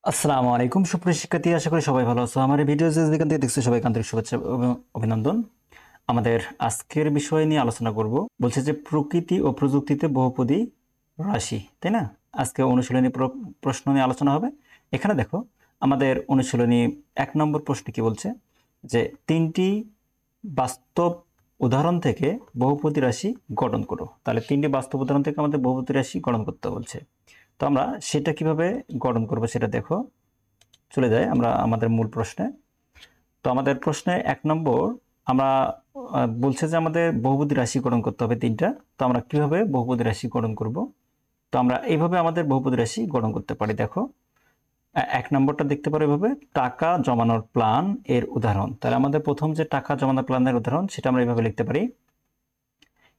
আসসালামু আলাইকুম সুপ্রিয় শিক্ষার্থী, আশা করি সবাই ভালো আছো। আমার এই ভিডিও যেখান থেকে দেখছো সবাইকে আন্তরিক শুভেচ্ছা এবং অভিনন্দন। আমাদের আজকের বিষয় নিয়ে আলোচনা করব, বলছে যে প্রকৃতি ও প্রযুক্তিতে বহুপদী রাশি, তাই না? আজকে অনুশীলনী প্রশ্ন নিয়ে আলোচনা হবে। এখানে দেখো আমাদের অনুশীলনী 1 নম্বর প্রশ্ন কি বলছে, যে 3টি বাস্তব উদাহরণ থেকে বহুপদী রাশি গঠন করো। তাহলে 3টি বাস্তব উদাহরণ থেকে আমাদের বহুপদী রাশি গঠন করতে বলছে। তো আমরা সেটা কিভাবে গঠন করব সেটা দেখো। চলে যাই আমরা আমাদের মূল প্রশ্নে। তো আমাদের প্রশ্নে 1 নম্বর আমরা বলছে যে আমাদের বহুপদী রাশি গঠন করতে হবে 3টা। তো আমরা কিভাবে বহুপদী রাশি গঠন করব? তো আমরা এইভাবে আমাদের বহুপদী রাশি গঠন করতে পারি। দেখো 1 নম্বরটা দেখতে পারো এভাবে, টাকা জমানোর প্ল্যান এর উদাহরণ। তাহলে আমাদের প্রথম যে টাকা জমানোর প্ল্যানের উদাহরণ সেটা আমরা এইভাবে লিখতে পারি।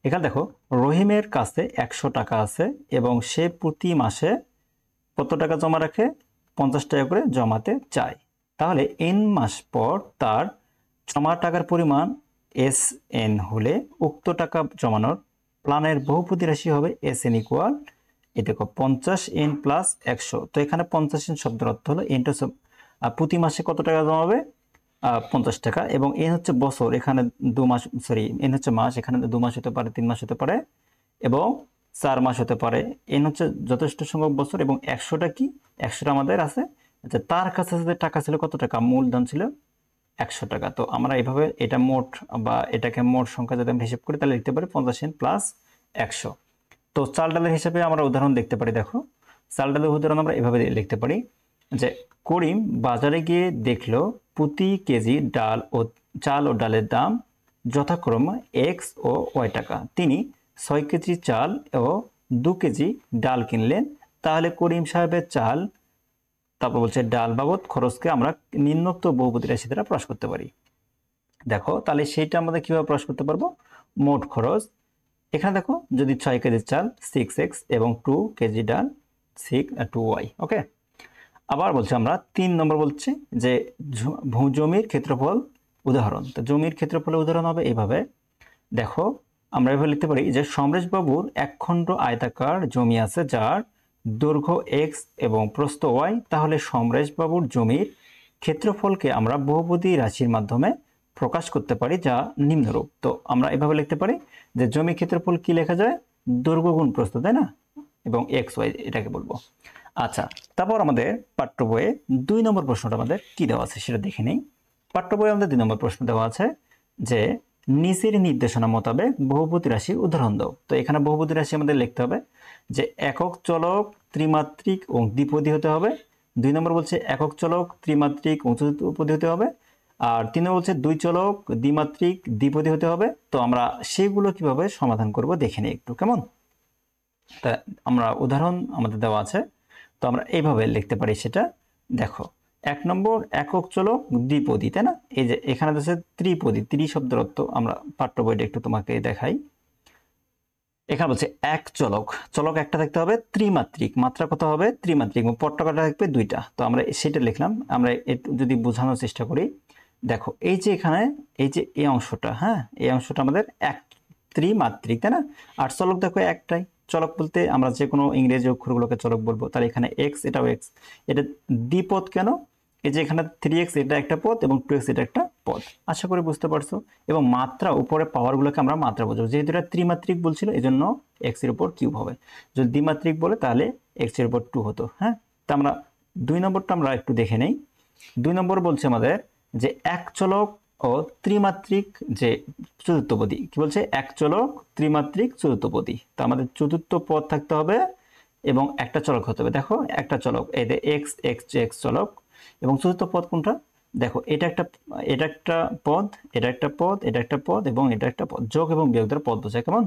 এখানে দেখো রহিমের কাছে 100 টাকা আছে এবং সে প্রতি মাসে কত টাকা জমা রাখে? 50 টাকা করে জমাতে চায়। তাহলে n মাস পর তার জমা টাকার পরিমাণ SN হলে উক্ত টাকা জমানোর প্ল্যানের বহুপদী রাশি হবে SN ইকুয়াল, এই দেখো 50n প্লাস 100। তো এখানে 50n শব্দের অর্থ হলো n প্রতি মাসে কত টাকা জমাবে? 50 টাকা। এবং n হচ্ছে বছর, এখানে 2 মাস, সরি n হচ্ছে মাস, এখানে 2 মাস হতে পারে, 3 মাস হতে পারে এবং 4 মাস হতে পারে। n হচ্ছে যথেষ্ট সংখ্যক বছর এবং 100টা কি? 100টা আমাদের আছে। আচ্ছা, তার কাছে যে টাকা ছিল কত টাকা? মূলধন ছিল 100 টাকা। তো আমরা এইভাবে এটা মোট বা এটাকে মোট সংখ্যা যদি আমরা হিসাব করি তাহলে লিখতে পারি 50n প্লাস 100। তো চাল ডালের হিসাবে আমরা উদাহরণ দেখতে পারি। দেখো চাল ডালের উদাহরণ আমরা এভাবে লিখতে পারি যে করিম বাজারে গিয়ে দেখলো প্রতি কেজি ডাল ও চাল ও ডালের দাম যথাক্রমে এক্স ও ওয়াই টাকা। তিনি 6 কেজি চাল ও 2 কেজি ডাল কিনলেন। তাহলে করিম সাহেবের চাল, তারপর বলছে ডাল বাবদ খরচকে আমরা নিম্নোক্ত বহুপদী রাশি দ্বারা প্রকাশ করতে পারি। দেখো তাহলে সেইটা আমাদের কিভাবে প্রকাশ করতে পারবো? মোট খরচ, এখানে দেখো যদি 6 কেজি চাল 6x এবং 2 কেজি ডাল 2y। ওকে, আবার বলছি আমরা 3 নম্বর বলছি যে জমির ক্ষেত্রফল উদাহরণ। তো জমির ক্ষেত্রফলের উদাহরণ হবে এইভাবে। দেখো আমরা এভাবে লিখতে পারি যে সমরেশ বাবুর 1 খণ্ড আয়তাকার জমি আছে যার দৈর্ঘ্য x এবং প্রস্থ y। তাহলে সমরেশ বাবুর জমির ক্ষেত্রফলকে আমরা বহুপদী রাশির মাধ্যমে প্রকাশ করতে পারি, যা নিম্নরূপ। তো আমরা এভাবে লিখতে পারি যে জমি ক্ষেত্রফল কি লেখা যায়? দৈর্ঘ্য গুণ প্রস্থ, তাই না? এবং xy এটাকে বলবো। আচ্ছা, তারপর আমাদের পাঠ্য বইয়ে 2 নম্বর প্রশ্নটা আমাদের কি দেওয়া আছে সেটা দেখে নেই। পাঠ্য বইয়ে আমাদের 2 নম্বর প্রশ্ন দেওয়া আছে যে নিচের নির্দেশনা মোতাবেক বহুপদী রাশির উদাহরণ দাও। তো এখানে বহুপদী রাশি আমাদের লিখতে হবে যে একক চলক, ত্রিমাত্রিক ও দ্বিপদী হতে হবে। 2 নম্বর বলছে একক চলক, ত্রিমাত্রিক ও চতুর্পদী হতে হবে। আর 3 নম্বর বলছে 2 চলক, দ্বিমাত্রিক, দ্বিপদী হতে হবে। তো আমরা সেগুলো কিভাবে সমাধান করব দেখে নিই একটু, কেমন? তা আমরা উদাহরণ আমাদের দেওয়া আছে, তো আমরা এইভাবে লিখতে পারি সেটা। দেখো 1 নম্বর একক চলক দ্বিপদী, তাই না? এই যে এখানে আছে ত্রিপদী, শব্দের অর্থ আমরা পাঠ্য বইটা একটু তোমাকে দেখাই। এখানে বলছে এক চলক, চলক একটা থাকতে হবে, ত্রিমাত্রিক, মাত্রা কত হবে? ত্রিমাত্রিক, পট্টকাটা থাকবে 2টা। তো আমরা সেটা লিখলাম। আমরা একটু যদি বোঝানোর চেষ্টা করি, দেখো এই যে এখানে এই যে এই অংশটা, হ্যাঁ এই অংশটা আমাদের এক ত্রিমাত্রিক, তাই না? আর চলক দেখো একটাই। চলক বলতে আমরা যে কোনো ইংরেজি অক্ষরগুলোকে চলক বলবো। তাহলে এখানে এক্স, এটাও এক্স। এটা দ্বিপদ কেন? এই যে এখানে 3x এটা একটা পদ এবং 2x এটা একটা পদ। আশা করি বুঝতে পারছো। এবং মাত্রা, উপরে পাওয়ারগুলোকে আমরা মাত্রা বোঝাবো। যেহেতু এটা ত্রিমাত্রিক বলছিল এজন্য x এর উপর কিউব হবে। যদি দ্বিমাত্রিক বলে তাহলে x এর উপর 2 হতো। হ্যাঁ, তা আমরা 2 নম্বরটা আমরা একটু দেখে নেই। 2 নম্বর বলছে আমাদের যে এক চলক ও ত্রিমাত্রিক যে চতুর্থপদী, কি বলছে? এক চলক, ত্রিমাত্রিক, চতুর্থপদী। তো আমাদের চতুর্থ পদ থাকতে হবে এবং একটা চলক হতে হবে। দেখো একটা চলক, এই যে এক্স এক্স এক্স চলক, এবং চতুর্থ পদ কোনটা? দেখো এটা একটা পদ, এটা একটা পদ, এটা একটা পদ এবং এটা একটা পদ। যোগ এবং বিয়োগ দ্বারা পদ বোঝায়, কেমন?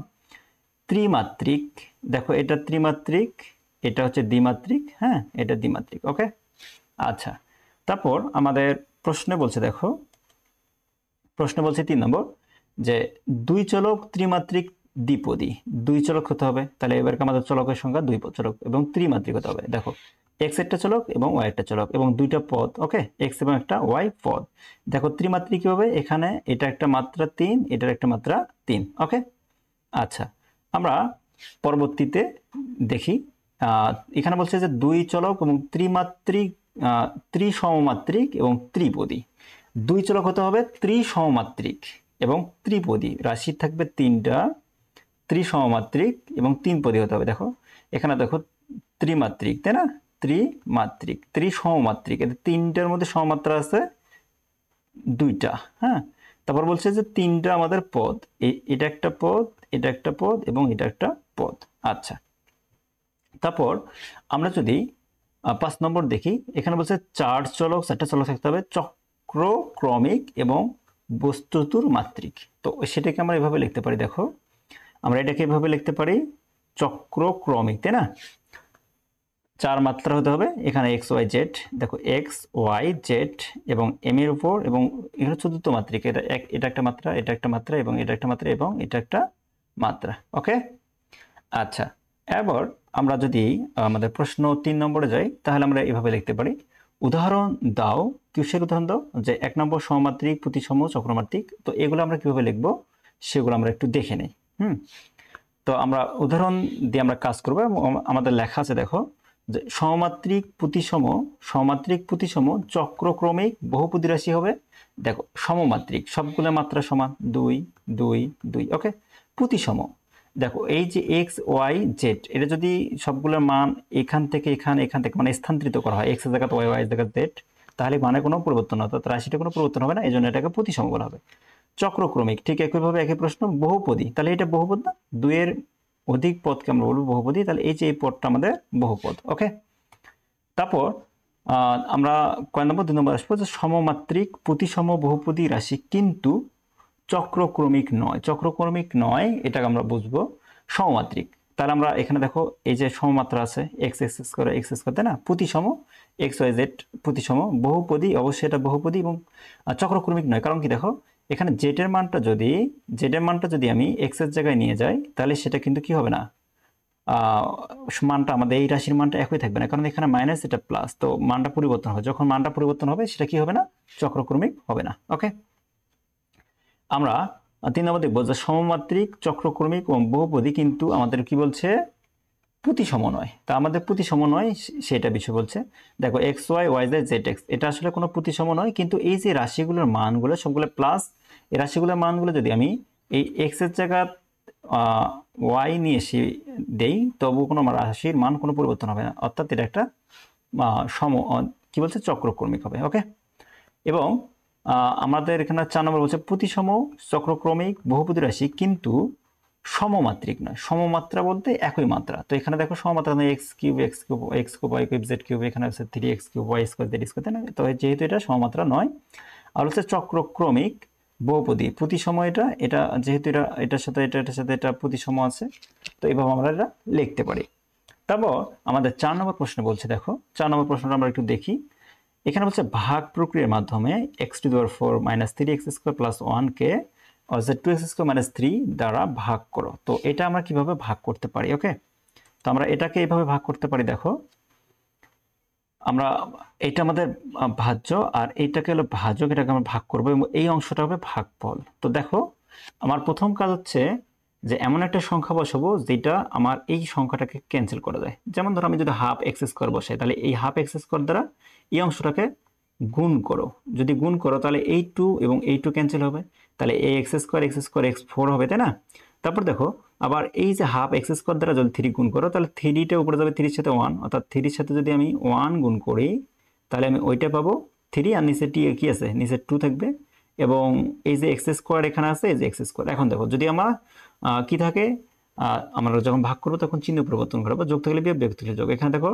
ত্রিমাত্রিক, দেখো এটা ত্রিমাত্রিক, এটা হচ্ছে দ্বিমাত্রিক, হ্যাঁ এটা দ্বিমাত্রিক। ওকে, আচ্ছা। তারপর আমাদের প্রশ্নে বলছে, দেখো প্রশ্ন বলছে 3 নম্বর যে 2 চলক ত্রিমাত্রিক দ্বিপদী। 2 চলক হতে হবে, তাহলে এবার আমাদের চলকের সংখ্যা 2 চলক এবং ত্রিমাত্রিক হতে হবে। দেখো এক্স একটা চলক এবং ওয়াই একটা চলক এবং 2টা পদ। ওকে, এক্স এবং একটা ওয়াই পদ। দেখো ত্রিমাত্রিক কি হবে? এখানে এটা একটা মাত্রা 3, এটার একটা মাত্রা 3। ওকে, আচ্ছা। আমরা পরবর্তীতে দেখি, এখানে বলছে যে 2 চলক এবং ত্রিমাত্রিক ত্রিসমমাত্রিক এবং ত্রিপদী। দুই চলক হতে হবে ত্রিসমমাত্রিক এবং ত্রিপদী। রাশি থাকবে তিনটা, ত্রিসমমাত্রিক এবং তিনপদী হতে হবে। দেখো এখানে দেখো ত্রিমাত্রিক, তাই না? ত্রিমাত্রিক, ত্রিসমমাত্রিক, এতে তিনটার মধ্যে সমমাত্রা আছে দুইটা। হ্যাঁ, তারপর বলছে যে তিনটা আমাদের পদ, এটা একটা পদ, এটা একটা পদ এবং এটা একটা পদ। আচ্ছা, তারপর আমরা যদি 5 নম্বর দেখি, এখানে বলছে চারটা চলক থাকতে হবে, চক্রক্রমিক এবং বস্তুতুর মাত্রিক। তো সেটাকে আমরা এভাবে লিখতে পারি, দেখো আমরা এটাকে এভাবে লিখতে পারি চক্রক্রমিক, তাই না? চার মাত্রা হতে হবে, এখানে এক্স ওয়াই জেড, দেখো এক্স ওয়াই জেড এবং এম এর উপর, এবং এখানে চতুর্থ মাত্রিক, এটা একটা মাত্রা, এটা একটা মাত্রা এবং এটা একটা মাত্রা এবং এটা একটা মাত্রা। ওকে, আচ্ছা, এবার আমরা যদি আমাদের প্রশ্ন 3 নম্বরে যাই, তাহলে আমরা এভাবে লিখতে পারি, উদাহরণ দাও। কিসের উদাহরণ দাও? যে 1 নম্বর সমমাত্রিক, প্রতিসম, চক্রমাত্রিক। তো এগুলো আমরা কিভাবে লিখবো সেগুলো আমরা একটু দেখে নেই। তো আমরা উদাহরণ দিয়ে আমরা কাজ করবো। আমাদের লেখা আছে, দেখো যে সমমাত্রিক প্রতিসম চক্রক্রমিক বহুপদী রাশি হবে। দেখো সমমাত্রিক সবগুলো মাত্রা সমান 2 2 2। ওকে, প্রতিসম দেখো এই যে এক্স ওয়াই জেড, এটা যদি সবগুলোর মান এখান থেকে এখান থেকে মানে স্থানান্তরিত করা হয়, এক্স এর জায়গায় ওয়াই, ওয়াই এর জায়গায় জেড, তাহলে মানে কোনো পরিবর্তন হবে, অর্থাৎ রাশিটা কোনো পরিবর্তন হবে না, এই জন্য এটাকে প্রতিসম বলা হবে। চক্রক্রমিক ঠিক একইভাবে, একই প্রশ্ন। বহুপদী, তাহলে এটা বহুপদ না, দুইয়ের অধিক পদকে আমরা বলবো বহুপদী, তাহলে এই যে এই পদটা আমাদের বহুপদ। ওকে, তারপর আমরা কয় নম্বর? 2 নম্বর আসবো, যে সমমাত্রিক প্রতিসম বহুপদী রাশি কিন্তু চক্রক্রমিক নয়। চক্রক্রমিক নয়, এটাকে আমরা বুঝবো সমমাত্রিক। তাহলে আমরা এখানে দেখো এই যে সমমাত্রা আছে x x square x square, তাই না? প্রতিসম এক্স ওয়াই জেড প্রতিসম বহুপদী, অবশ্যই এটা বহুপদী এবং চক্রক্রমিক নয়। কারণ কি? দেখো এখানে জেডের মানটা যদি আমি এক্স এর জায়গায় নিয়ে যাই, তাহলে সেটা কিন্তু কি হবে না, মানটা আমাদের এই রাশির মানটা একই থাকবে না, কারণ এখানে মাইনাস এটা প্লাস, তো মানটা পরিবর্তন হবে। যখন মানটা পরিবর্তন হবে সেটা কি হবে না, চক্রক্রমিক হবে না। ওকে, আমরা 3 নম্বর দেখবো যে সমমাত্রিক, চক্রক্রমিক এবং বহুপদী কিন্তু আমাদের কি বলছে, প্রতিসম নয়। তা আমাদের প্রতিসম নয় সেটা বিষয় বলছে। দেখো X Y Y Z Z X, এটা আসলে কোনো প্রতিসম নয়, কিন্তু এই যে রাশিগুলোর মানগুলো সবগুলো প্লাস, এই রাশিগুলোর মানগুলো যদি আমি এই এক্স এর জায়গা ওয়াই নিয়ে এসে দেই, তবু কোনো রাশির মান কোনো পরিবর্তন হবে না, অর্থাৎ এটা একটা কি বলছে, চক্রক্রমিক হবে। ওকে, এবং আমাদের এখানে 4 নম্বর বলছে প্রতিসম চক্রক্রমিক বহুপদী রাশি কিন্তু সমমাত্রিক নয়। সমমাত্রা বলতে একই মাত্রা। তো এখানে দেখো সমমাত্রা নয়, x cube y cube z cube, এখানে হচ্ছে 3x cube y square z square, তাই না? তো যেহেতু এটা সমমাত্রা নয়। আর হচ্ছে চক্রক্রমিক বহুপদী প্রতিসম, এটা যেহেতু এটার সাথে এটা প্রতিসম আছে, তো এইভাবে আমরা এটা লিখতে পারি। তারপর আমাদের 4 নম্বর প্রশ্ন বলছে, দেখো 4 নম্বর প্রশ্নটা আমরা একটু দেখি। এখানে বলছে ভাগ প্রক্রিয়ার মাধ্যমে x⁴ - 3x² + 1 কে 2x² - 3 দ্বারা ভাগ করো। তো এটা আমরা কিভাবে ভাগ করতে পারি? ওকে, তো আমরা এটাকে এইভাবে ভাগ করতে পারি। দেখো আমরা এটা আমাদের ভাজ্য আর এইটাকে হলো ভাজক, এটাকে আমরা ভাগ করবো এবং এই অংশটা হবে ভাগফল। তো দেখো আমার প্রথম কাজ হচ্ছে যে এমন একটা সংখ্যা বসাবো যেটা আমার এই সংখ্যাটাকে ক্যান্সেল করা যায়। যেমন ধরো আমি যদি হাফ এক্স স্কোয়ার বসাই, তাহলে এই হাফ এক্স স্কোয়ার দ্বারা এই অংশটাকে গুণ করো। যদি গুণ করো তাহলে এই 2 এবং এই 2 ক্যান্সেল হবে, তাহলে এই x² x4 হবে, তাই না? তারপর দেখো আবার এই যে হাফ এক্স স্কোয়ার দ্বারা যদি 3 গুণ করো, তাহলে 3টা উপরে যাবে 3 এর সাথে 1, অর্থাৎ 3 এর সাথে যদি আমি 1 গুণ করি তাহলে আমি ওইটা পাবো 3, আর নিচে কি আছে, নিচে 2 থাকবে, এবং এই যে x² এখানে আছে, এই যে x²। এখন দেখো যদি আমার কি থাকে, আমরা যখন ভাগ করবো তখন চিহ্ন পরিবর্তন করবো, যোগ থাকলে বিয়োগ, বিয়োগ থাকলে যোগ। এখানে দেখো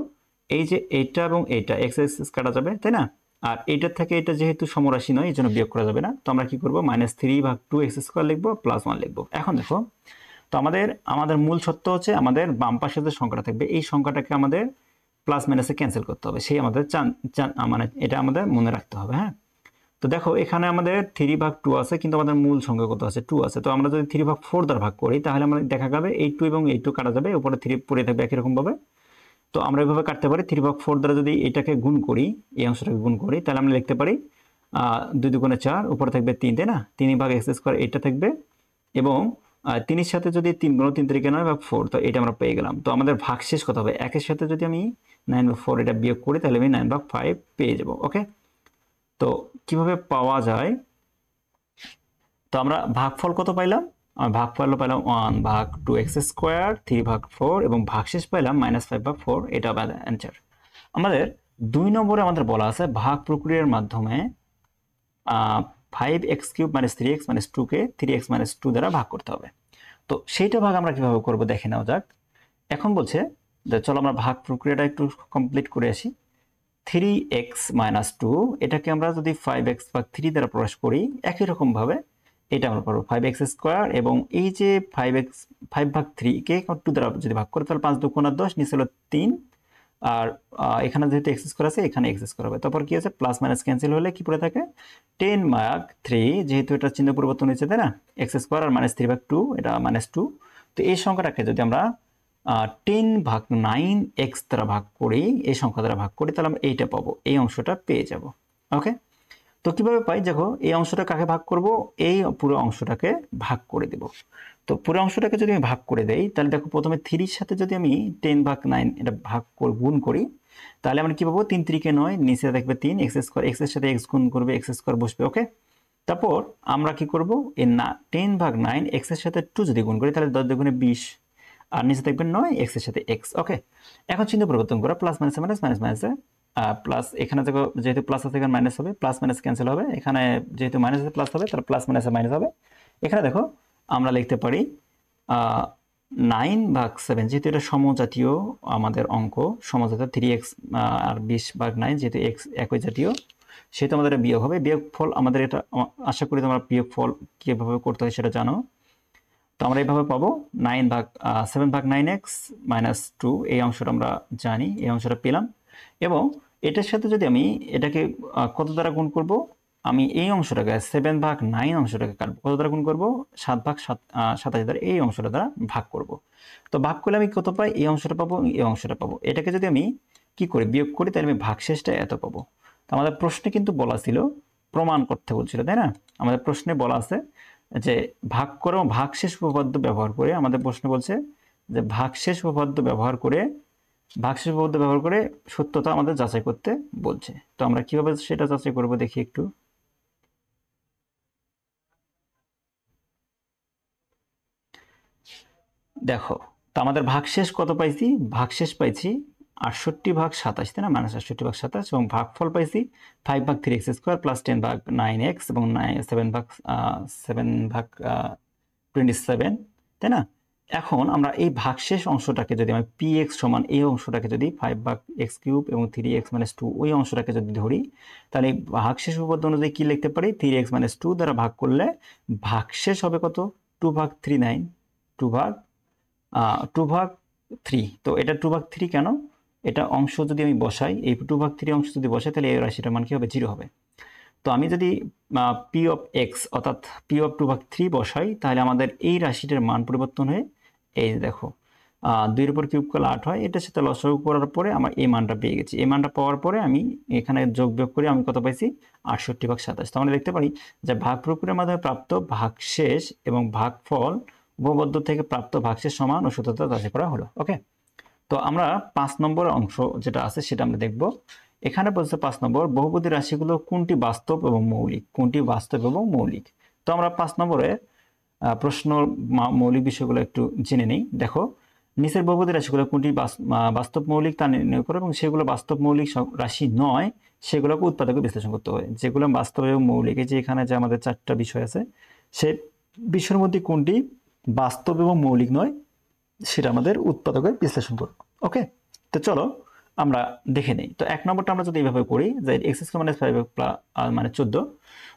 এই যে এইটা এবং এইটা x কাটা যাবে, তাই না? আর এইটার থেকে এটা যেহেতু সমরাশি নয়, এই জন্য বিয়োগ করা যাবে না। তো আমরা কি করবো, -3/2x² লিখবো, +1 লিখবো। এখন দেখো তো আমাদের মূল সত্য হচ্ছে আমাদের বাম পাশে যে সংখ্যাটা থাকবে এই সংখ্যাটাকে আমাদের প্লাস মাইনাসে ক্যান্সেল করতে হবে, সেই আমাদের মানে এটা আমাদের মনে রাখতে হবে। হ্যাঁ, তো দেখো এখানে আমাদের 3/2 আছে, কিন্তু আমাদের মূল সংখ্যা কত আছে, 2 আছে। তো আমরা যদি 3/4 দ্বারা ভাগ করি তাহলে আমাদের দেখা যাবে এই 2 এবং এই 2 কাটা যাবে, উপরে 3 পড়ে থাকবে একই রকম ভাবে। তো আমরা এইভাবে কাটতে পারি। 3/4 দ্বারা যদি এটাকে গুণ করি, এই অংশটাকে গুণ করি, তাহলে আমরা লিখতে পারি 2 × 4, উপরে থাকবে 3, তাই না? 3/x² এটা থাকবে, এবং 3 এর সাথে যদি 3 গুণ 3 3 9 বা 4, তো এটা আমরা পেয়ে গেলাম। তো আমাদের ভাগশেষ কত হবে? 1 এর সাথে যদি আমি 9/4 এটা বিয়োগ করি তাহলে আমি 9/5 পেয়ে যাব। ওকে, তো কিভাবে পাওয়া যায়? তো আমরা ভাগফল কত পাইলাম? ভাগফল পাইলাম 1/2x², 3/4 এবং ভাগশেষ পাইলাম -5/4। এটা আমাদের অ্যান্সার। আমাদের 2 নম্বরে আমাদের বলা আছে ভাগ প্রক্রিয়ার মাধ্যমে 5x³ - 3x - 2 কে 3x - 2 দ্বারা ভাগ করতে হবে। তো সেইটা ভাগ আমরা কিভাবে করব দেখে নেওয়া যাক। এখন বলছে যে চলো আমরা ভাগ প্রক্রিয়াটা একটু কমপ্লিট করে আসি। 3x - 2 এটাকে আমরা যদি 5x/3 দ্বারা প্রকাশ করি, একই রকম ভাবে এটা আমরা পাবো 5x² এবং এই যে 5/3 কে 2 দ্বারা যদি ভাগ করি তাহলে 5 2 × 10, নিচে হলো 3, আর এখানে যেহেতু x² আছে এখানে x² হবে। তারপর কি আছে, প্লাস মাইনাস ক্যান্সেল হলে কি পড়ে থাকে 10/3, যেহেতু এটা চিহ্ন পরিবর্তন হয়েছে তাই না, x² আর -3/2 এটা -2। তো এই সংখ্যাটাকে যদি আমরা 10/9x দ্বারা ভাগ করি, এই সংখ্যা দ্বারা ভাগ করি, তাহলে আমরা এইটা পাবো, এই অংশটা পেয়ে যাব। ওকে, তো কিভাবে পাই? দেখো এই অংশটা কাকে ভাগ করব, এই পুরো অংশটাকে ভাগ করে দেব। তো পুরো অংশটাকে যদি আমি ভাগ করে দেই তাহলে দেখো প্রথমে 3 এর সাথে যদি আমি 10/9 এটা গুণ করি তাহলে আমরা কি পাবো, 3 3 × 9, নিচে দেখবে 3, x² x এর সাথে x গুণ করবে, x² বসবে। ওকে, তারপর আমরা কি করব, এই 10/9 x এর সাথে 2 যদি গুণ করি তাহলে 10 2 × 20, আর নিচে দেখবেন 9 x এর সাথে x। ওকে, এখন চিহ্ন পরিবর্তন করা, প্লাস মাইনাস মাইনাস মাইনাস মাইনাসে প্লাস, এখানে যেহেতু প্লাস আছে এখানে মাইনাস হবে, প্লাস মাইনাস ক্যান্সেল হবে, এখানে যেহেতু মাইনাস আছে প্লাস হবে, তাহলে প্লাস মাইনাসে মাইনাস হবে। এখানে দেখো আমরা লিখতে পারি 9/7, যেহেতু এটা সমজাতীয় আমাদের অঙ্ক, সমজাতীয় 3x আর 20/9, যেহেতু x একই জাতীয়, সেহেতু আমাদের বিয়োগ হবে। বিয়োগ ফল আমাদের এটা আশা করি তোমরা বিয়োগ ফল কিভাবে করতে হয় সেটা জানো। তো আমরা এইভাবে পাবো 7/9x - 2, এই অংশটা আমরা জানি, এই অংশটা পেলাম। এবং এটার সাথে যদি আমি এটাকে কত দ্বারা গুণ করব, আমি এই অংশটাকে 7/9 অংশটাকে কাটবো, কত দ্বারা গুণ করব, 7/27 দ্বারা এই অংশটা দ্বারা ভাগ করব। তো ভাগ করলে আমি কত পাই, এই অংশটা পাবো, এই অংশটা পাবো। এটাকে যদি আমি কি করি, বিয়োগ করি, তাহলে আমি ভাগশেষটা এত পাবো। তো আমাদের প্রশ্নে কিন্তু বলা ছিল প্রমাণ করতে বলছিল, তাই না? আমাদের প্রশ্নে বলা আছে যে ভাগ করো, ভাগশেষ উপপাদ্য ব্যবহার করে, আমাদের প্রশ্ন বলছে যে ভাগশেষ উপপাদ্য ব্যবহার করে সত্যতা আমাদের যাচাই করতে বলছে। তো আমরা কিভাবে সেটা যাচাই করব দেখি একটু। দেখো, তো আমাদের ভাগশেষ কত পাইছি, ভাগশেষ পাইছি 68/27, তাই না, -68/27, এবং ভাগফল পাইছি 5/3x² + 10/9x এবং 7/27, তাই না? এখন আমরা এই ভাগশেষ অংশটাকে যদি আমি px সমান এই অংশটাকে যদি 5/x³ এবং 3x - 2 ওই অংশটাকে যদি ধরি, তাহলে এই ভাগশেষ উপপাদ্য অনুযায়ী কি লিখতে পারি, 3x - 2 দ্বারা ভাগ করলে ভাগশেষ হবে কত, 2/39, 2/3। তো এটা 2/3 কেন, এটা অংশ যদি আমি বসাই, এই 2/3 অংশ যদি বসাই তাহলে এই রাশিটার মান কি হবে, 0 হবে। তো আমি যদি p of x অর্থাৎ p of 2/3 বসাই তাহলে আমাদের এই রাশিটার মান পরিবর্তন হয়ে এই দেখো 2 এর উপর কিউব করলে 8 হয়, এটার সাথে লসাগু করার পরে আমার এই মানটা পেয়ে গেছি। এই মানটা পাওয়ার পরে আমি এখানে যোগ বিয়োগ করে আমি কত পাইছি, 68/27। তো আমরা দেখতে পারি যে ভাগ প্রক্রিয়ার মাধ্যমে প্রাপ্ত ভাগশেষ এবং ভাগফল উপপাদ্য থেকে প্রাপ্ত ভাগশেষ সমান ও সত্যতা যাচাই করা হলো। ওকে, তো আমরা 5 নম্বর অংশ যেটা আছে সেটা আমরা দেখব। এখানে বলছে 5 নম্বর, বহুপদী রাশিগুলো কোনটি বাস্তব এবং মৌলিক, কোনটি বাস্তব এবং মৌলিক। তো আমরা 5 নম্বরে প্রশ্ন মৌলিক বিষয়গুলো একটু জেনে নেই। দেখো, নিচের বহুপদী রাশিগুলো কোনটি বাস্তব মৌলিক তা নির্ণয় করো এবং সেগুলো বাস্তব মৌলিক রাশি নয় সেগুলোকে উৎপাদকে বিশ্লেষণ করতে হবে। যেগুলো বাস্তব এবং মৌলিক, এই যে এখানে যে আমাদের 4টা বিষয় আছে, সেই বিষয়ের মধ্যে কোনটি বাস্তব এবং মৌলিক নয় সেটা আমাদের উৎপাদকে বিশ্লেষণ করব। ওকে, তো চলো আমরা দেখে নেই। তো 1 নম্বরটা আমরা যদি এইভাবে করি যে x² - 5 মানে 14,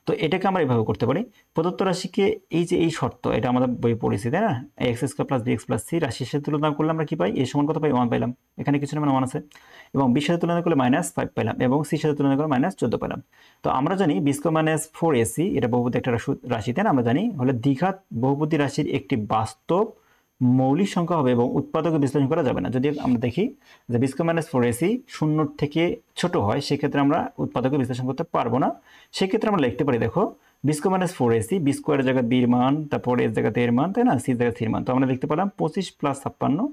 তো এটাকে আমরা এইভাবে করতে পারি। প্রদত্ত রাশিকে এই যে এই শর্ত, এটা আমাদের বই পড়েছি তাই না, x² + bx + c রাশির সাথে তুলনা করলে আমরা কি পাই, a সমান কত পাই, 1 পাইলাম, এখানে কিছু না মানে 1 আছে, এবং b সাথে তুলনা করলে -5 পাইলাম, এবং c সাথে তুলনা করলে -14 পেলাম। তো আমরা জানি b² - 4ac এটা বহুপদী একটা রাশি, তাই না, আমরা জানি হলে দ্বিঘাত বহুপদী রাশির একটি বাস্তব মৌলিক সংখ্যা হবে এবং উৎপাদকে বিশ্লেষণ করা যাবে না। যদি আমরা দেখি যে b² - 4ac 0 থেকে ছোট হয় সেক্ষেত্রে আমরা উৎপাদকে বিশ্লেষণ করতে পারবো না। সেক্ষেত্রে আমরা লিখতে পারি, দেখো B square minus 4ac, B স্কোয়ারের জায়গায় বির মান, তারপর এর জায়গাতে এর মান, তাই না, সির জায়গায় সির মান। তো আমরা দেখতে পেলাম 25 প্লাস 56,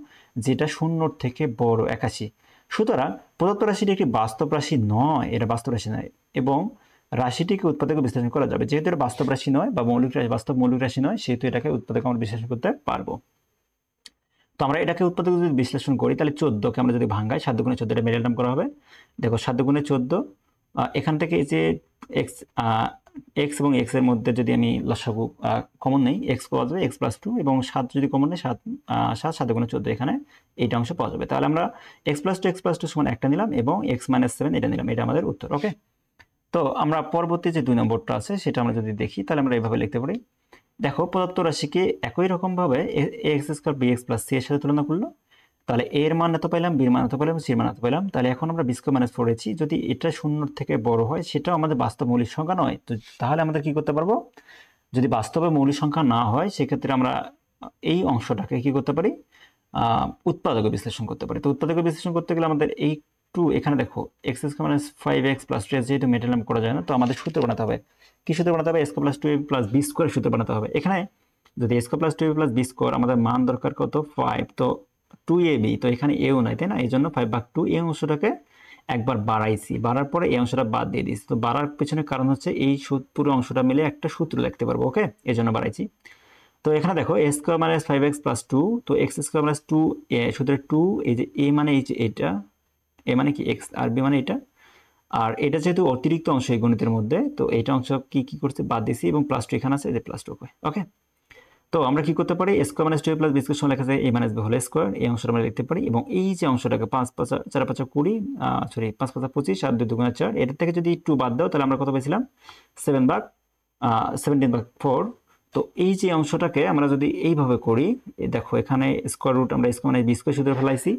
যেটা শূন্যর থেকে বড় 81। সুতরাং প্রদত্ত রাশিটি একটি বাস্তব রাশি নয়, এটা বাস্তব রাশি নয়, এবং রাশিটিকে উৎপাদকে বিশ্লেষণ করা যাবে। যেহেতু এটা বাস্তব রাশি নয় বা মৌলিক রাশি, বাস্তব মৌলিক রাশি নয়, সেহেতু এটাকে উৎপাদকে আমরা বিশ্লেষণ করতে পারবো। তো আমরা এটাকে উৎপাদকে যদি বিশ্লেষণ করি, তাহলে 14কে আমরা যদি ভাঙাই, 7 গুণে 14, এটা মিডল টার্ম করা হবে। দেখো 7 গুণে 14, এখান থেকে এই যে এক্স এক্স এবং এক্স এর মধ্যে যদি আমি লসাগু কমন নেই, এক্স পাওয়া যাবে, এক্স প্লাস 2, এবং 7 যদি কমন নেই, 7 গুণে 14, এখানে এইটা অংশ পাওয়া যাবে। তাহলে আমরা এক্স প্লাস টু সমান একটা নিলাম এবং এক্স মাইনাস 7 এটা নিলাম, এটা আমাদের উত্তর। ওকে, তো আমরা পরবর্তী যে 2 নম্বরটা আছে সেটা আমরা যদি দেখি, তাহলে আমরা এইভাবে লিখতে পারি। দেখো প্রদত্ত রাশিকে একই রকমভাবে x square B x plus C এর সাথে তুলনা করলো, তাহলে এর মান এত পাইলাম, বির মান এত পাইলাম, সির মান এত পাইলাম। তাহলে এখন আমরা বি স্কোয়ার মাইনাস 4ac, যদি এটা শূন্যর থেকে বড় হয়, সেটাও আমাদের বাস্তব মৌলিক সংখ্যা নয়, তো তাহলে আমাদের কি করতে পারবো? যদি বাস্তবে মৌলিক সংখ্যা না হয়, সেক্ষেত্রে আমরা এই অংশটাকে কি করতে পারি? উৎপাদকে বিশ্লেষণ করতে পারি। তো উৎপাদকে বিশ্লেষণ করতে গেলে আমাদের এই এখানে দেখো x square minus 5x plus 2 যেহেতু মেটালাম করা যায় না, তো আমাদের সূত্র বানাতে হবে। কি সূত্র বানাতে হবে? Square plus 2a plus B square সূত্র বানাতে হবে। এখানে যদি square plus 2a plus B square, আমাদের মান দরকার কত? 5, তো 2ab, তো এখানে এও নাই, তাই না? এই জন্য 5/2 এই অংশটাকে একবার বাড়াইছি, বাড়ার পরে এই অংশটা বাদ দিয়ে দিচ্ছি। তো বাড়ার পেছনে কারণ হচ্ছে এই পুরো অংশটা মিলে একটা সূত্র লিখতে পারবো। ওকে, এই জন্য বাড়াইছি। তো এখানে দেখো এ স্কোয়ার মাইনাস 5x প্লাস 2, তো এক্স স্কোয়ার মাইনাস 2 সূত্রে 2, এই যে এ মানে এই যে এটা, এ মানে কি এক্স, আর বি মানে এটা, আর এটা যেহেতু অতিরিক্ত অংশ এই গণিতের মধ্যে, তো এইটা অংশ কি করছে? বাদ দিছি, এবং প্লাস 2 এখানে আছে, এই যে প্লাস 2। ওকে, তো আমরা কি করতে পারি? Square minus 2 plus B square লেখা যায় A minus B whole square, এই অংশটা আমরা লিখতে পারি। এবং এই যে অংশটাকে 5 5 4 5 20, সরি 5 5 25 আর 2 2 4, এটা থেকে যদি 2 বাদ দাও, তাহলে আমরা কত পেয়েছিলাম? 17/4। তো এই যে অংশটাকে আমরা যদি এইভাবে করি, দেখো এখানে স্কোয়ার রুট, আমরা স্কোয়ার মানে বি স্কোয়ার সূত্রে ফেলাইছি,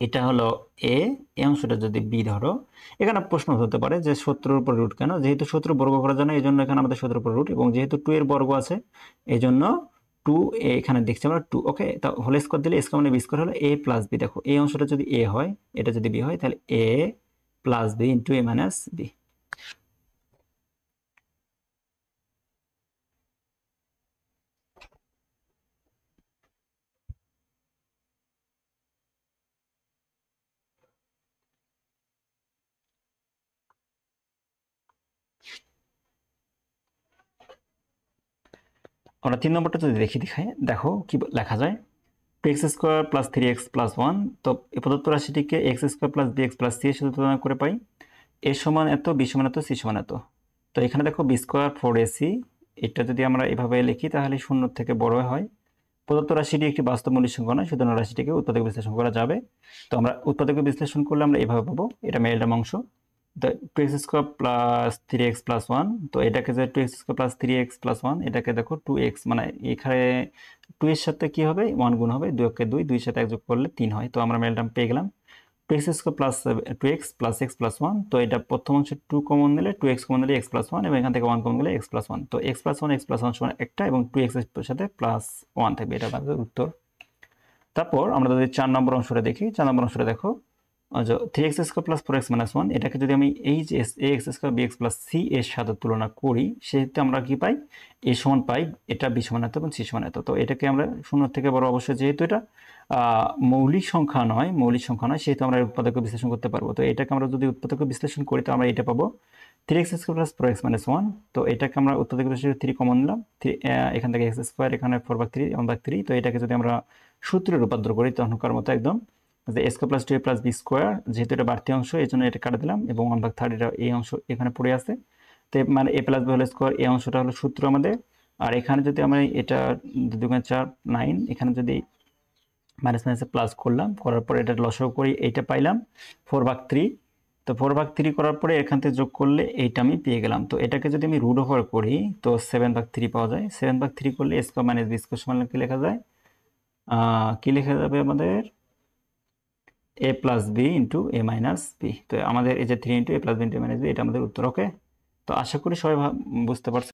এটা হলো এ, এই অংশটা যদি বি ধরো, এখানে প্রশ্ন হতে পারে যে 70-এর উপর রুট কেন? যেহেতু 70 বর্গ করার জন্য, এই জন্য এখানে আমাদের 70-এর উপর রুট, এবং যেহেতু 2 এর বর্গ আছে, এই জন্য 2 এখানে দেখছি আমরা 2। ওকে, তা হোল স্কোয়ার দিলে স্কোয়ার মানে বি স্কোয়ার হলো এ প্লাস বি। দেখো এই অংশটা যদি এ হয়, এটা যদি বি হয়, তাহলে এ plus B into A minus B. আমরা 3 নম্বরটা যদি দেখাই, দেখো কি লেখা যায়? X square plus 3x plus 1, তো এই প্রদত্ত রাশিটিকে X square plus B x plus C এর সাথে তুলনা করে পাই এ সমান এত, বি সমান এত, সি সমান এত। তো এখানে দেখো বি স্কোয়ার 4ac, এটা যদি আমরা এভাবে লিখি, তাহলে শূন্য থেকে বড় হয়। প্রদত্ত রাশিটি একটি বাস্তব মৌলিক সংখ্যা নয়, সুতরাং রাশিটিকে উৎপাদক বিশ্লেষণ করা যাবে। তো আমরা উৎপাদক বিশ্লেষণ করলে আমরা এভাবে পাবো, এটা মেরুটার্ম অংশ, তো 2x square plus 3x plus 1, তো এটাকে যে 2x square plus 3x plus 1, এটাকে দেখো 2x, মানে এখানে 2 এর সাথে কি হবে? 1 গুণ হবে, 2 কে 2, 2 এর সাথে 1 যোগ করলে 3 হয়। তো আমরা মেরুটার্ম পেয়ে গেলাম 2x square plus 2x plus x plus 1, তো এটা প্রথম অংশে 2 কমন নিলে 2x কমন নিলে x প্লাস 1, এবং এখান থেকে 1 কমন গেলে x প্লাস 1, তো x প্লাস 1 সমান একটা, এবং 2x এর সাথে প্লাস 1 থাকবে, এটা আমাদের উত্তর। তারপর আমরা যদি 4 নম্বর অংশটা দেখি, 4 নম্বর অংশটা দেখো, 3x square plus 4x minus 1, এটাকে যদি আমি এই যে ax square bx plus c এর সাথে তুলনা করি, সেক্ষেত্রে আমরা কি পাই? a সমান পাই এটা b সমান এত এবং c সমান এত। তো এটাকে আমরা শূন্য থেকে বড়, অবশ্যই যেহেতু এটা মৌলিক সংখ্যা নয়, সেহেতু আমরা উৎপাদক বিশ্লেষণ করতে পারবো। তো এটাকে আমরা যদি উৎপাদক বিশ্লেষণ করি, তো আমরা এটা পাবো 3x square plus 4x minus 1, তো এটাকে আমরা উৎপাদক বিশ্লেষণ 3 কমন নিলাম, এখান থেকে x স্কোয়ার, এখানে 4/3 1/3, তো এটাকে যদি আমরা সূত্রে রূপান্তর করি, তখনকার মতো একদম যে a square plus 2a plus B square, যেহেতু এটা বাড়তি অংশ, এই জন্য এটা কাটা দিলাম, এবং 1/3 এটা এই অংশ এখানে পড়ে আছে। তো মানে a plus B whole square, এই অংশটা হলো সূত্র আমাদের। আর এখানে যদি আমরা এটা 2 × 4 9, এখানে যদি মাইনাস মাইনাসে প্লাস করলাম, করার পরে এটা লসাগু করি, এইটা পাইলাম 4/3। তো 4/3 করার পরে এখান থেকে যোগ করলে এইটা আমি পেয়ে গেলাম। তো এটাকে যদি আমি রুট ওভার করি, তো 7/3 পাওয়া যায়। 7/3 করলে a square minus B square সমান কি লেখা যায়? কি লেখা যাবে আমাদের? a plus B into A minus B. তো আমাদের এই যে 3 into a plus B into A minus B, এটা আমাদের উত্তর। ওকে, তো আশা করি সবাই বুঝতে পারছে।